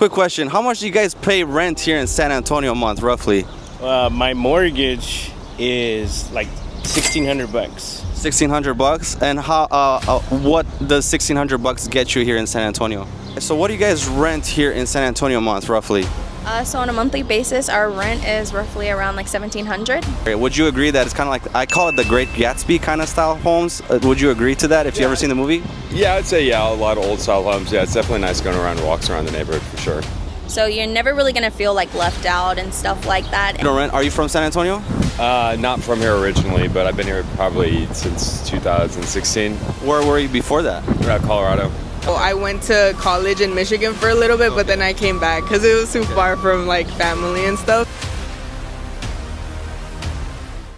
Quick question, how much do you guys pay rent here in San Antonio a month, roughly? My mortgage is like $1,600. $1,600, and what does $1,600 get you here in San Antonio? So what do you guys rent here in San Antonio a month, roughly? So on a monthly basis, our rent is roughly around like $1,700. Would you agree that it's kind of like, I call it the Great Gatsby kind of style homes? Would you agree to that if you ever seen the movie? Yeah, I'd say a lot of old style homes. Yeah, it's definitely nice going around and walks around the neighborhood for sure. So you're never really gonna feel like left out and stuff like that. You don't rent? Are you from San Antonio? Not from here originally, but I've been here probably since 2016. Where were you before that? Colorado. Well, I went to college in Michigan for a little bit, but then I came back because it was too far from like family and stuff.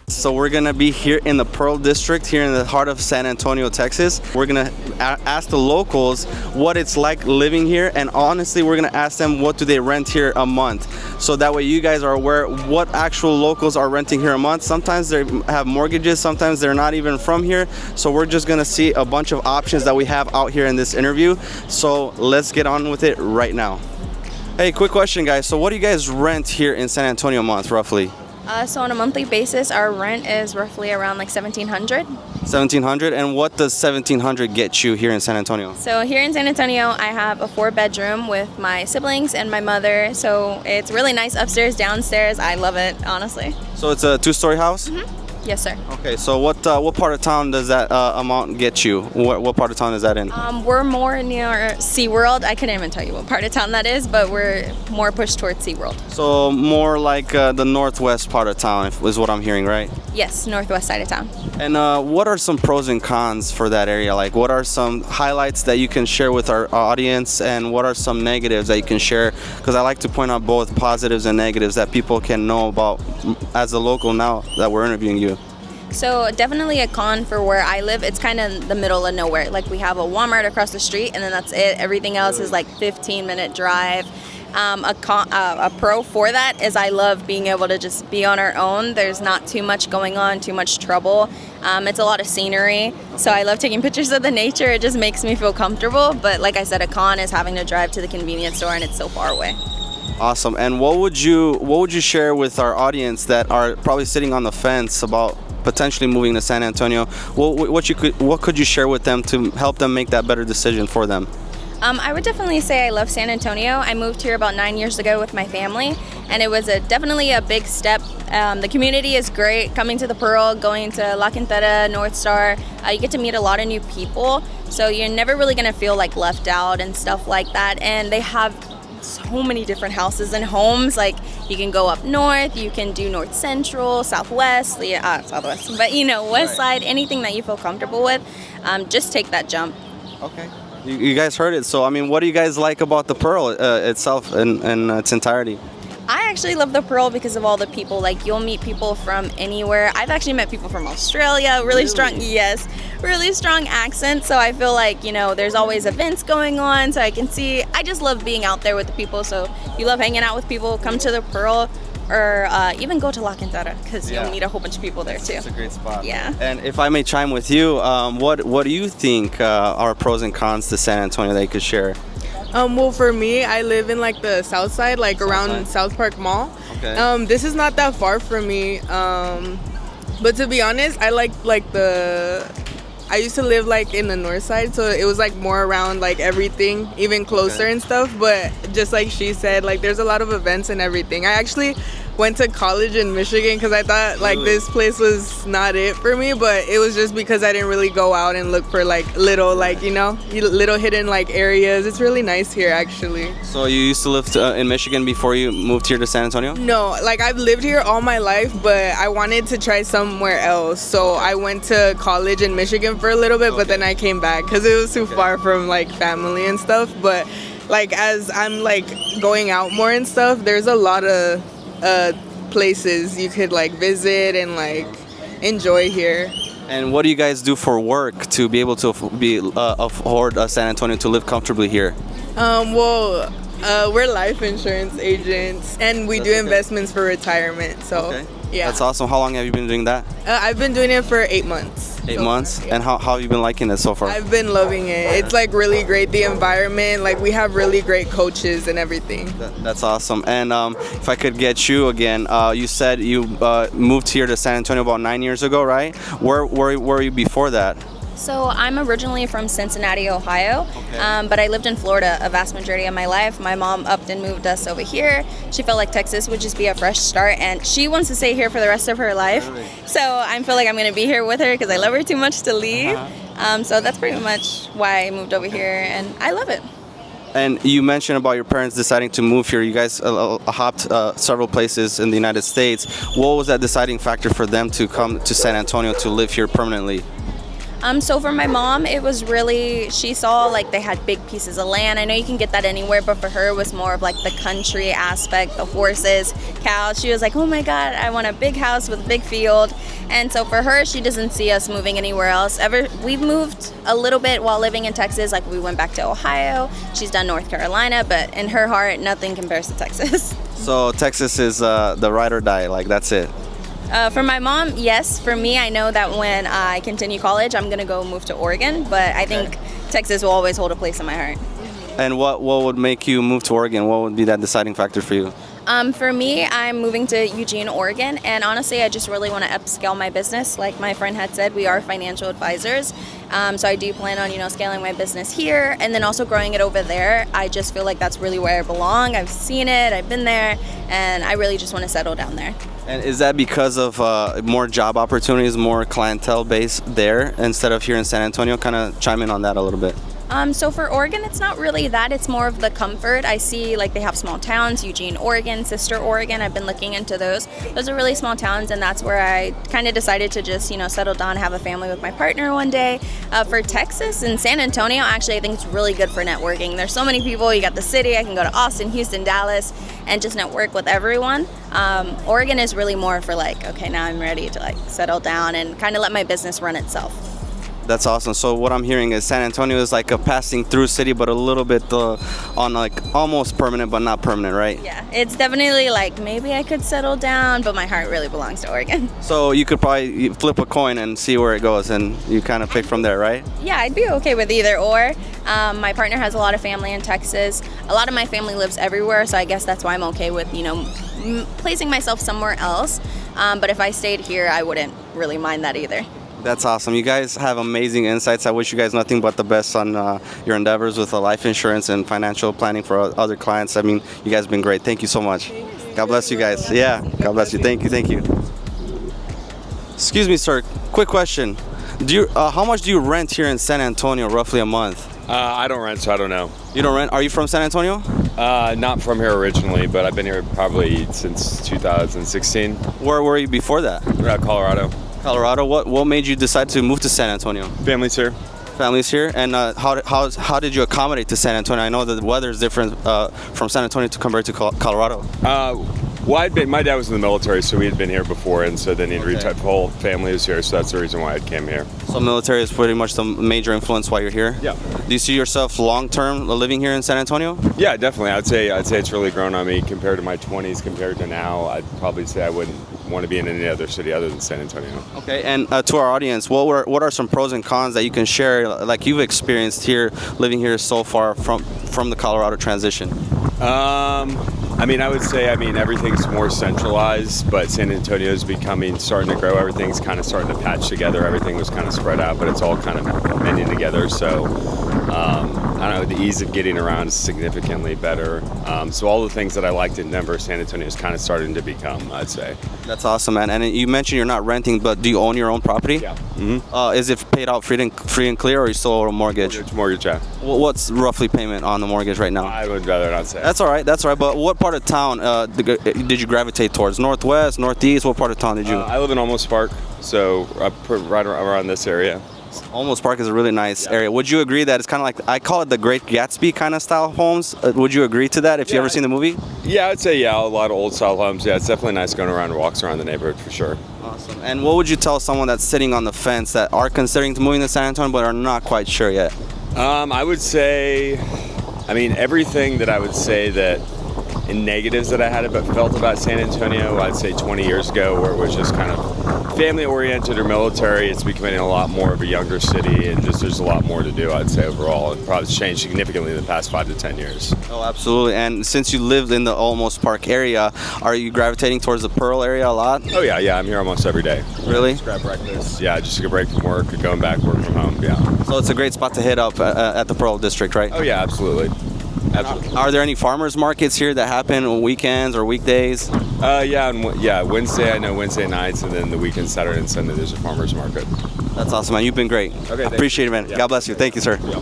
So we're gonna be here in the Pearl District, here in the heart of San Antonio, Texas. We're gonna ask the locals what it's like living here, and honestly, we're gonna ask them what do they rent here a month. So that way you guys are aware what actual locals are renting here a month. Sometimes they have mortgages, sometimes they're not even from here. So we're just gonna see a bunch of options that we have out here in this interview. So let's get on with it right now. Hey, quick question, guys. So what do you guys rent here in San Antonio a month, roughly? So on a monthly basis, our rent is roughly around like $1,700. $1,700, and what does $1,700 get you here in San Antonio? So here in San Antonio, I have a 4-bedroom with my siblings and my mother. So it's really nice upstairs, downstairs. I love it, honestly. So it's a 2-story house? Mm-hmm. Yes, sir. Okay, so what part of town does that amount get you? What part of town is that in? We're more near SeaWorld. I couldn't even tell you what part of town that is, but we're more pushed towards SeaWorld. So more like the northwest part of town is what I'm hearing, right? Yes, northwest side of town. And what are some pros and cons for that area? Like, what are some highlights that you can share with our audience, and what are some negatives that you can share? Because I like to point out both positives and negatives that people can know about as a local now that we're interviewing you. So definitely a con for where I live. It's kind of the middle of nowhere. Like we have a Walmart across the street, and then that's it. Everything else is like 15-minute drive. A pro for that is I love being able to just be on our own. There's not too much going on, too much trouble. It's a lot of scenery, so I love taking pictures of the nature. It just makes me feel comfortable. But like I said, a con is having to drive to the convenience store, and it's so far away. Awesome. And what would you share with our audience that are probably sitting on the fence about potentially moving to San Antonio? What could you share with them to help them make that better decision for them? I would definitely say I love San Antonio. I moved here about 9 years ago with my family, and it was definitely a big step. The community is great. Coming to the Pearl, going to La Quinteta, North Star, you get to meet a lot of new people, so you're never really going to feel like left out and stuff like that. And they have so many different houses and homes. Like you can go up north, you can do north central, southwest, southwest, but west side, anything that you feel comfortable with. Just take that jump. Okay. You guys heard it. So I mean, what do you guys like about the Pearl itself in its entirety? I actually love the Pearl because of all the people. Like you'll meet people from anywhere. I've actually met people from Australia. Really strong, yes, really strong accent. So I feel like there's always events going on. So I can see. I just love being out there with the people. So if you love hanging out with people, come to the Pearl, or even go to La Quinteta because you'll meet a whole bunch of people there too. It's a great spot. Yeah. And if I may chime with you, what do you think are pros and cons to San Antonio that you could share? Well, for me, I live in like the south side, like around South Park Mall. Okay. This is not that far from me. But to be honest, I like I used to live like in the north side, so it was like more around like everything, even closer and stuff. But just like she said, like there's a lot of events and everything. I actually went to college in Michigan because I thought like this place was not it for me, but it was just because I didn't really go out and look for like little little hidden like areas. It's really nice here actually. So you used to live in Michigan before you moved here to San Antonio? No, like I've lived here all my life, but I wanted to try somewhere else. So I went to college in Michigan for a little bit, but then I came back because it was too far from like family and stuff. But like as I'm like going out more and stuff, there's a lot of places you could like visit and like enjoy here. And what do you guys do for work to be able to afford San Antonio to live comfortably here? We're life insurance agents, and we do investments for retirement. So yeah, that's awesome. How long have you been doing that? I've been doing it for 8 months. 8 So months. far, yeah. And how have you been liking it so far? I've been loving it. It's like really great. The environment, like we have really great coaches and everything. That's awesome. And if I could get you again, you said you moved here to San Antonio about 9 years ago, right? Where were you before that? So I'm originally from Cincinnati, Ohio, but I lived in Florida a vast majority of my life. My mom upped and moved us over here. She felt like Texas would just be a fresh start, and she wants to stay here for the rest of her life. So I feel like I'm going to be here with her because I love her too much to leave. So that's pretty much why I moved over here, and I love it. And you mentioned about your parents deciding to move here. You guys hopped several places in the United States. What was that deciding factor for them to come to San Antonio to live here permanently? So for my mom, it was really, she saw like they had big pieces of land. I know you can get that anywhere, but for her it was more of like the country aspect, the horses, cows. She was like, oh my God, I want a big house with a big field. And so for her, she doesn't see us moving anywhere else. We've moved a little bit while living in Texas. Like we went back to Ohio. She's done North Carolina, but in her heart, nothing compares to Texas. So Texas is the ride or die, like that's it. For my mom, yes. For me, I know that when I continue college, I'm going to go move to Oregon, but I think Texas will always hold a place in my heart. And what would make you move to Oregon? What would be that deciding factor for you? For me, I'm moving to Eugene, Oregon, and honestly, I just really want to upscale my business. Like my friend had said, we are financial advisors, so I do plan on, scaling my business here and then also growing it over there. I just feel like that's really where I belong. I've seen it, I've been there, and I really just want to settle down there. And is that because of more job opportunities, more clientele base there instead of here in San Antonio? Kind of chime in on that a little bit. So for Oregon, it's not really that. It's more of the comfort. I see like they have small towns, Eugene, Oregon, Sister, Oregon. I've been looking into those. Those are really small towns, and that's where I kind of decided to just, settle down, have a family with my partner one day. For Texas and San Antonio, actually, I think it's really good for networking. There's so many people. You got the city. I can go to Austin, Houston, Dallas, and just network with everyone. Oregon is really more for like, okay, now I'm ready to like settle down and kind of let my business run itself. That's awesome. So what I'm hearing is San Antonio is like a passing through city, but a little bit on like almost permanent, but not permanent, right? Yeah, it's definitely like maybe I could settle down, but my heart really belongs to Oregon. So you could probably flip a coin and see where it goes, and you kind of pick from there, right? Yeah, I'd be okay with either or. My partner has a lot of family in Texas. A lot of my family lives everywhere, so I guess that's why I'm okay with, placing myself somewhere else. But if I stayed here, I wouldn't really mind that either. That's awesome. You guys have amazing insights. I wish you guys nothing but the best on your endeavors with the life insurance and financial planning for other clients. I mean, you guys have been great. Thank you so much. God bless you guys. Yeah, God bless you. Thank you. Excuse me, sir. Quick question. How much do you rent here in San Antonio roughly a month? I don't rent, so I don't know. You don't rent? Are you from San Antonio? Not from here originally, but I've been here probably since 2016. Where were you before that? Colorado. Colorado. What made you decide to move to San Antonio? Family's here. Family's here. And how did you accommodate to San Antonio? I know that the weather is different from San Antonio compared to Colorado. Well, my dad was in the military, so we had been here before, and so then he'd retired. The whole family is here, so that's the reason why I came here. So military is pretty much the major influence why you're here? Yeah. Do you see yourself long-term living here in San Antonio? Yeah, definitely. I'd say it's really grown on me compared to my 20s, compared to now. I'd probably say I wouldn't want to be in any other city other than San Antonio. Okay, and to our audience, what are some pros and cons that you can share, like you've experienced here, living here so far from the Colorado transition? I would say, everything's more centralized, but San Antonio is starting to grow. Everything's kind of starting to patch together. Everything was kind of spread out, but it's all kind of mending together. So, the ease of getting around is significantly better. So all the things that I liked in Denver, San Antonio is kind of starting to become, I'd say. That's awesome, man. And you mentioned you're not renting, but do you own your own property? Yeah. Mm-hmm. Is it paid out free and clear, or you still owe a mortgage? Mortgage, yeah. What's roughly payment on the mortgage right now? I would rather not say. That's all right. But what part of town did you gravitate towards? Northwest, northeast? What part of town did you? I live in Almost Park, so right around this area. Almost Park is a really nice area. Would you agree that it's kind of like, I call it the Great Gatsby kind of style homes? Would you agree to that if you ever seen the movie? Yeah, I'd say, a lot of old style homes. Yeah, it's definitely nice going around and walks around the neighborhood for sure. Awesome. And what would you tell someone that's sitting on the fence that are considering moving to San Antonio but are not quite sure yet? I would say, everything that I would say that and negatives that I had felt about San Antonio, I'd say 20 years ago, where it was just kind of family oriented or military. It's becoming a lot more of a younger city, and just there's a lot more to do, I'd say, overall. It probably changed significantly in the past 5 to 10 years. Oh, absolutely. And since you lived in the Almost Park area, are you gravitating towards the Pearl area a lot? Oh yeah, I'm here almost every day. Really? Just grab breakfast. Yeah, just take a break from work, going back, work from home. Yeah. So it's a great spot to hit up at the Pearl District, right? Oh yeah, absolutely. Absolutely. Are there any farmers markets here that happen on weekends or weekdays? Wednesday, I know Wednesday nights, and then the weekend, Saturday and Sunday, there's a farmer's market. That's awesome, man. You've been great. Okay, appreciate it, man. Yeah. God bless you. Thank you, sir. Yeah.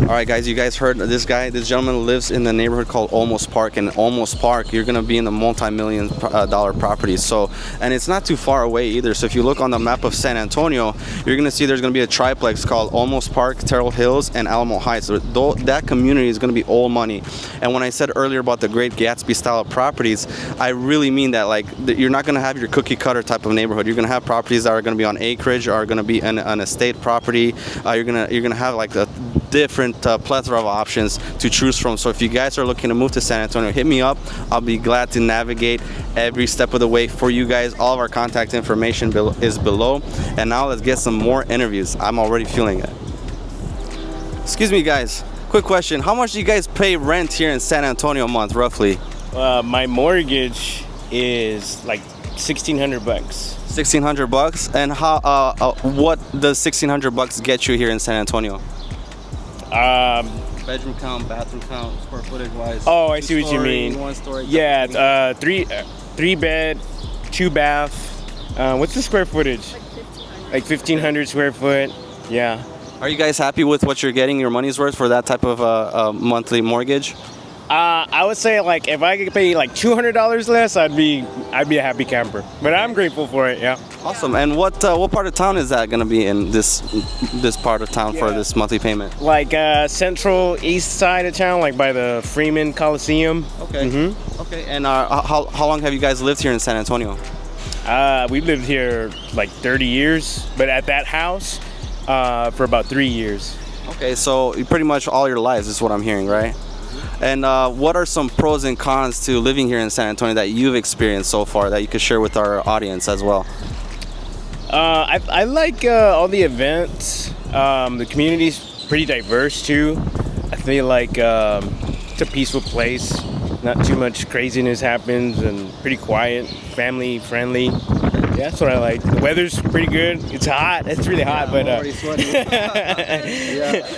All right, guys, you guys heard this guy. This gentleman lives in the neighborhood called Almost Park. And Almost Park, you're going to be in the multi-million dollar properties. So, and it's not too far away either. So if you look on the map of San Antonio, you're going to see there's going to be a triplex called Almost Park, Terrell Hills, and Alamo Heights. So that community is going to be old money. And when I said earlier about the Great Gatsby style of properties, I really mean that. Like, you're not going to have your cookie cutter type of neighborhood. You're going to have properties that are going to be on acreage, are going to be an estate property. You're gonna have like a different plethora of options to choose from. So if you guys are looking to move to San Antonio, hit me up. I'll be glad to navigate every step of the way for you guys. All of our contact information is below. And now let's get some more interviews. I'm already feeling it. Excuse me, guys. Quick question. How much do you guys pay rent here in San Antonio a month, roughly? My mortgage is like $1,600. $1,600. And how? What does $1,600 get you here in San Antonio? Bedroom count, bathroom count, square footage wise. Oh, I see what you mean. 1 story. Yeah, three bed, 2 bath. What's the square footage? Like 1,500 square foot. Yeah. Are you guys happy with what you're getting your money's worth for that type of monthly mortgage? I would say like if I could pay like $200 less, I'd be a happy camper. But I'm grateful for it. Yeah. Awesome. And what part of town is that going to be in this part of town for this monthly payment? Like central east side of town, like by the Freeman Coliseum. Okay. Mm-hmm. Okay. And how long have you guys lived here in San Antonio? We lived here like 30 years, but at that house for about 3 years. Okay, so pretty much all your lives is what I'm hearing, right? And what are some pros and cons to living here in San Antonio that you've experienced so far that you could share with our audience as well? I like all the events. The community's pretty diverse too. I feel like it's a peaceful place. Not too much craziness happens and pretty quiet, family friendly. Yeah, that's what I like. The weather's pretty good. It's hot. It's really hot, but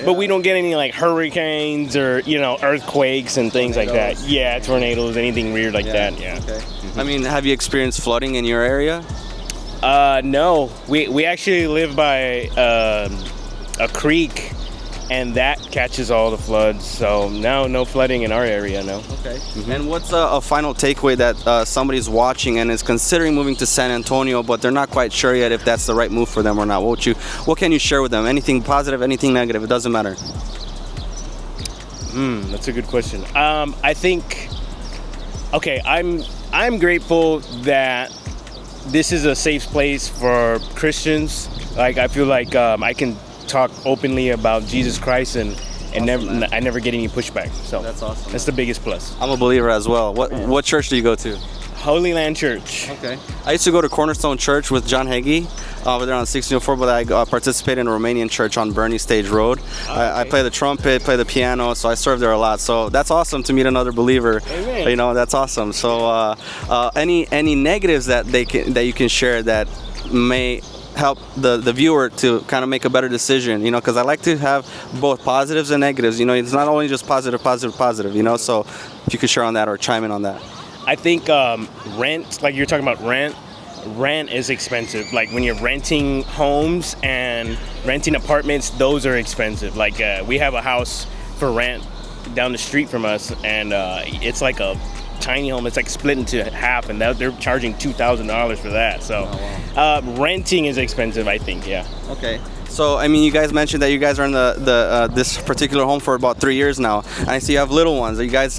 but we don't get any like hurricanes or earthquakes and things like that. Yeah, tornadoes, anything weird like that. Yeah. Okay. Mm-hmm. I mean, have you experienced flooding in your area? No. We actually live by a creek, and that catches all the floods. So no flooding in our area, no. Okay. Mm-hmm. And what's a final takeaway that somebody's watching and is considering moving to San Antonio, but they're not quite sure yet if that's the right move for them or not? What can you share with them? Anything positive, anything negative? It doesn't matter. That's a good question. I think, okay, I'm grateful that this is a safe place for Christians. Like I feel like I can talk openly about Jesus Christ and awesome, I never get any pushback. So that's awesome. That's the biggest plus. I'm a believer as well. What church do you go to? Holy Land Church. Okay. I used to go to Cornerstone Church with John Hagee over there on 1604, but I participated in a Romanian church on Bernie Stage Road. Okay. I play the trumpet, play the piano, so I serve there a lot. So that's awesome to meet another believer. Amen. That's awesome. So any negatives that you can share that may help the viewer to kind of make a better decision, because I like to have both positives and negatives. It's not only just positive, so if you could share on that or chime in on that. I think rent, like you're talking about rent is expensive. Like when you're renting homes and renting apartments, those are expensive. Like we have a house for rent down the street from us, and it's like a tiny home. It's like split into half, and they're charging $2,000 for that. So renting is expensive, I think. Yeah. Okay. So I mean, you guys mentioned that you guys are in this particular home for about 3 years now, and I see you have little ones. Are you guys?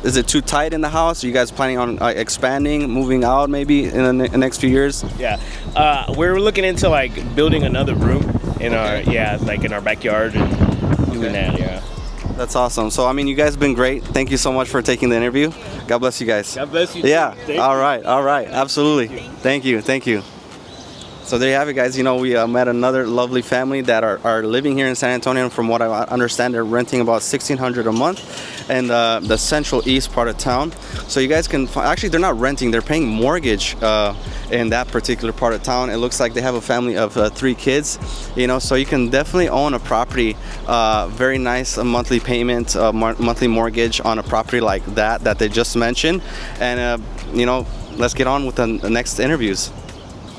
Is it too tight in the house? Are you guys planning on expanding, moving out maybe in the next few years? Yeah. We're looking into like building another room in our in our backyard and doing that. Yeah. That's awesome. So I mean, you guys have been great. Thank you so much for taking the interview. God bless you guys. God bless you. Yeah. Thank All you. right. All right. Absolutely. Thank you. Thank you. So there you have it, guys. You know, we met another lovely family that are living here in San Antonio. And from what I understand, they're renting about $1,600 a month in the central east part of town. So you guys can actually, they're not renting; they're paying mortgage in that particular part of town. It looks like they have a family of 3 kids. You know, so you can definitely own a property. Very nice monthly payment, monthly mortgage on a property like that they just mentioned. And you know, let's get on with the next interviews.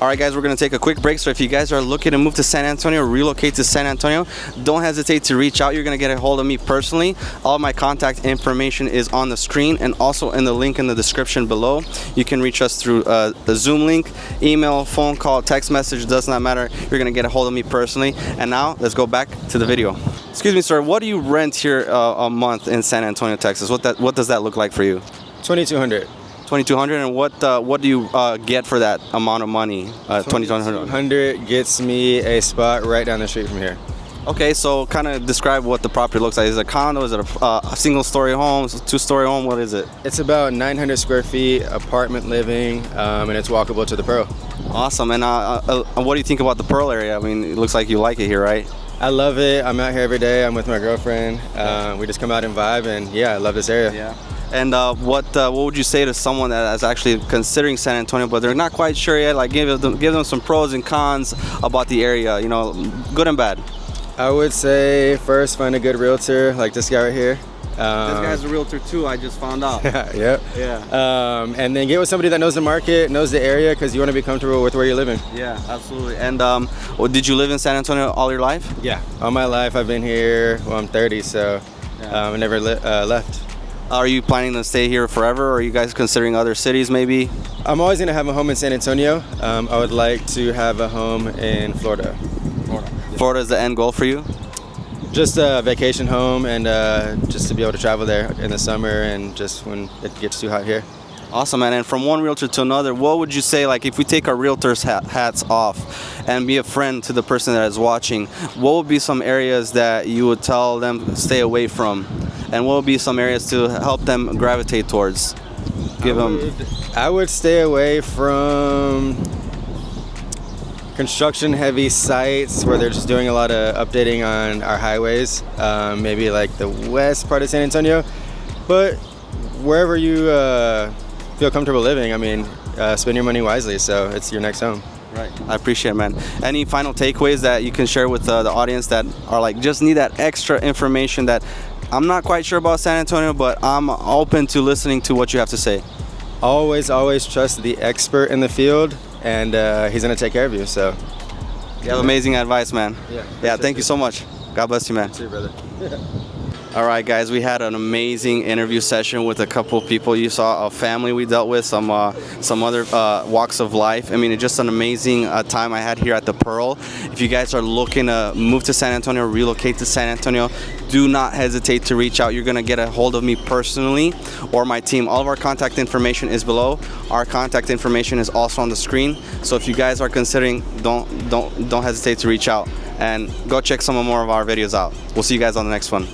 All right, guys, we're going to take a quick break. So if you guys are looking to move to San Antonio or relocate to San Antonio, don't hesitate to reach out. You're going to get a hold of me personally. All of my contact information is on the screen and also in the link in the description below. You can reach us through the Zoom link, email, phone call, text message, does not matter. You're going to get a hold of me personally. And now let's go back to the video. Excuse me, sir. What do you rent here a month in San Antonio, Texas? What does that look like for you? $2,200. $2,200, and what do you get for that amount of money? $2,200. $2,200 gets me a spot right down the street from here. Okay, so kind of describe what the property looks like. Is it a condo? Is it a single-story home? Is it a 2-story home? What is it? It's about 900 square feet, apartment living, and it's walkable to the Pearl. Awesome. And what do you think about the Pearl area? I mean, it looks like you like it here, right? I love it. I'm out here every day. I'm with my girlfriend. We just come out and vibe, and yeah, I love this area. Yeah. And what would you say to someone that is actually considering San Antonio, but they're not quite sure yet? Like, give them some pros and cons about the area, you know, good and bad. I would say first find a good realtor like this guy right here. This guy's a realtor too, I just found out. Yep. Yeah. And then get with somebody that knows the market, knows the area, because you want to be comfortable with where you're living. Yeah, absolutely. And did you live in San Antonio all your life? Yeah. All my life I've been here. Well, I'm 30, so I never left. Are you planning to stay here forever, or are you guys considering other cities maybe? I'm always going to have a home in San Antonio. I would like to have a home in Florida. Florida is the end goal for you? Just a vacation home, and just to be able to travel there in the summer and just when it gets too hot here. Awesome, man. And from one realtor to another, what would you say, like if we take our realtors' hats off and be a friend to the person that is watching, what would be some areas that you would tell them stay away from? And what would be some areas to help them gravitate towards? I would stay away from construction-heavy sites where they're just doing a lot of updating on our highways. Maybe like the west part of San Antonio, but wherever you feel comfortable living, I mean, spend your money wisely, so it's your next home. Right. I appreciate it, man. Any final takeaways that you can share with the audience that are like, just need that extra information that I'm not quite sure about San Antonio, but I'm open to listening to what you have to say? Always trust the expert in the field, and he's going to take care of you, so. You have amazing advice, man. Yeah. Thank you so much. God bless you, man. See you, brother. All right, guys, we had an amazing interview session with a couple of people. You saw a family we dealt with, some other walks of life. I mean, it's just an amazing time I had here at the Pearl. If you guys are looking to move to San Antonio, relocate to San Antonio, do not hesitate to reach out. You're gonna get a hold of me personally or my team. All of our contact information is below. Our contact information is also on the screen. So if you guys are considering, don't hesitate to reach out and go check some more of our videos out. We'll see you guys on the next one.